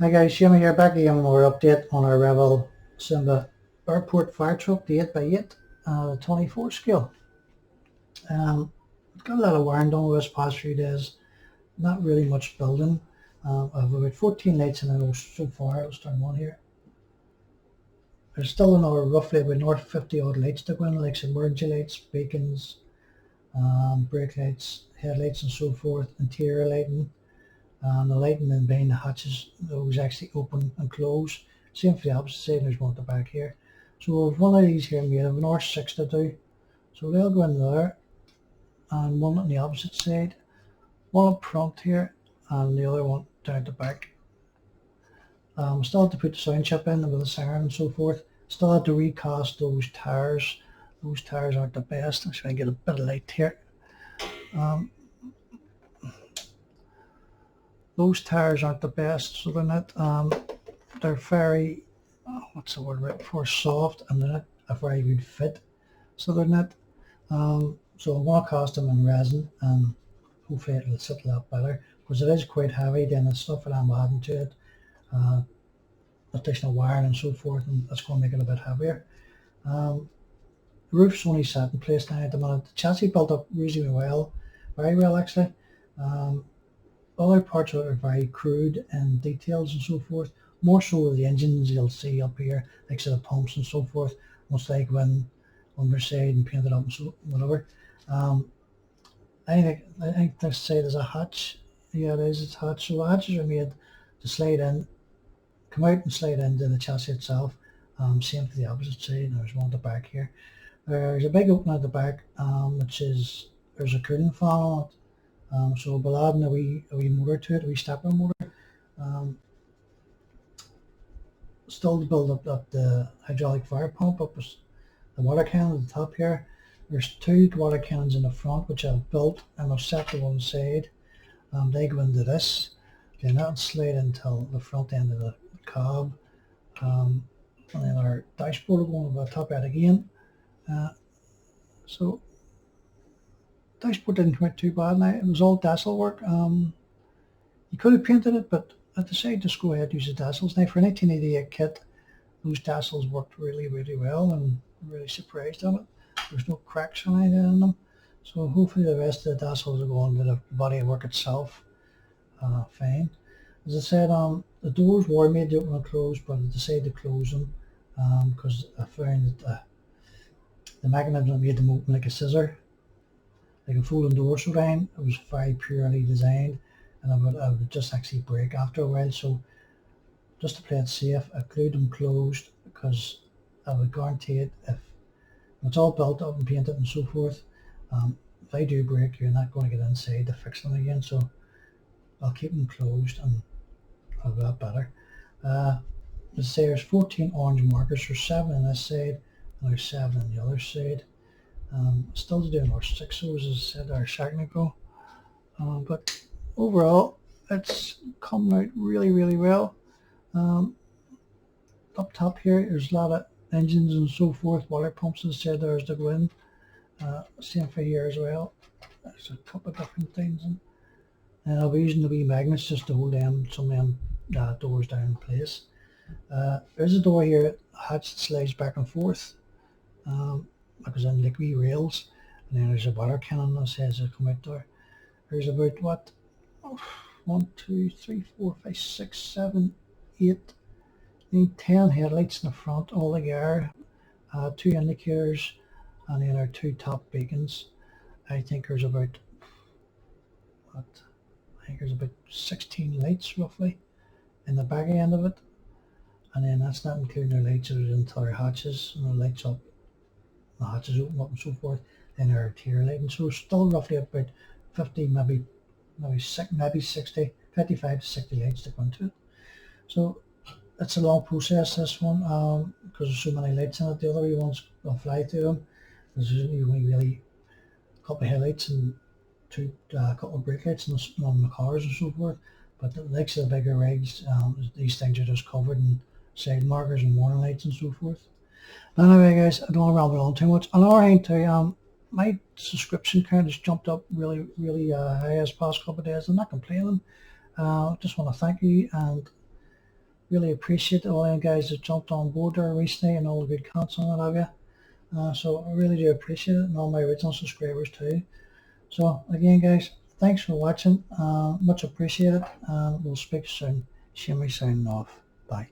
Hi guys, Shimmy here, back again with more update on our Revell Simba Airport Fire Truck, the 8x8 24 scale. Got a lot of wiring done with this past few days, not really much building. I've about 14 lights in it so far. Let's turn one here. There's still another roughly about north 50 odd lights to go in, like some emergency lights, beacons, brake lights, headlights and so forth, interior lighting. The lighting in behind the hatches, those actually open and close. Same for the opposite side, there's one at the back here. So we've one of these here made of an R6 to do. So they'll go in there, and one on the opposite side, one up front here, and the other one down at the back. Still have to put the sound chip in with the siren and so forth. Still have to recast those tires. Those tires aren't the best. I'm trying to get a bit of light here. Those tires aren't the best, so they're not, they're very, what's the word right for, soft, and they're not a very good fit. So they're not, so I'm going to cast them in resin, and hopefully it'll sit a lot better, because it is quite heavy. Then the stuff that I'm adding to it, additional wiring and so forth, and that's going to make it a bit heavier. The roof's only set in place now at the moment. The chassis built up reasonably well, very well actually. Other parts are very crude and details and so forth, more so with the engines you'll see up here, like the pumps and so forth, most like when underside and painted up and so whatever. I think this side is a hatch. Yeah, it is, it's hatch. So the hatches are made to slide in, come out and slide into the chassis itself. Same for the opposite side. There's one at the back here. There's a big opening at the back, which is, there's a cooling fan on it. So we'll add a wee motor to it, a wee stepper motor. Still to build up the hydraulic fire pump, up the water cannon at the top here. There's two water cannons in the front which I've built, and I've set to one side. They go into this, then that'll slide until the front end of the cab. And then our dashboard will go on the top end again. So dashboard didn't come out too bad now. It was all dazzle work. You could have painted it, but I decided to go ahead and use the dazzles. Now for a 1988 kit, those dazzles worked really, really well, and I'm really surprised at it. There's no cracks or anything in them. So hopefully the rest of the dazzles will go into the body work itself fine. As I said, the doors were made to open and close, but I decided to close them because I found that the mechanism made them open like a scissor, like a folding door sort of thing. It was very purely designed, and I would just actually break after a while. So just to play it safe, I glued them closed, because I would guarantee it, if it's all built up and painted and so forth, if they do break, you're not going to get inside to fix them again. So I'll keep them closed, and I'll do that better. Let's say there's 14 orange markers. There's 7 on this side, and there's 7 on the other side. Still to do our 6 as I said, our technical. But overall, it's come out really, really well. Up top here, there's a lot of engines and so forth, water pumps and said there's the go in. Same for here as well. There's a couple of different things, and I'll be using the wee magnets just to hold them, some of them doors down in place. There's a door here, hatch that slides back and forth, because in like wee rails, and then there's a water cannon that says it'll come out there. There's about what, 1, 2, 3, 4, 5, 6, 7, 8, 9, 10 headlights in the front altogether, 2 indicators, and then our 2 top beacons. I think there's about, what, I think there's about 16 lights roughly in the back end of it, and then that's not including our lights that are into our hatches, and the lights up, the hatches open up and so forth, then our interior lighting. So still roughly about 50, maybe 60, 55 to 60 lights to go into it. So it's a long process, this one, because there's so many lights in it. The other ones will fly through them. There's only really a couple of headlights and a couple of brake lights on the cars and so forth. But the likes of the bigger rigs, these things are just covered in side markers and warning lights and so forth. But anyway, guys, I don't want to ramble on too much. On our end too, my subscription count has jumped up really, really high this past couple of days. I'm not complaining. Just want to thank you, and really appreciate all you guys that jumped on board there recently and all the good comments on it of you. So I really do appreciate it, and all my original subscribers too. So again, guys, thanks for watching. Much appreciated. We'll speak soon. Shimmy signing off. Bye.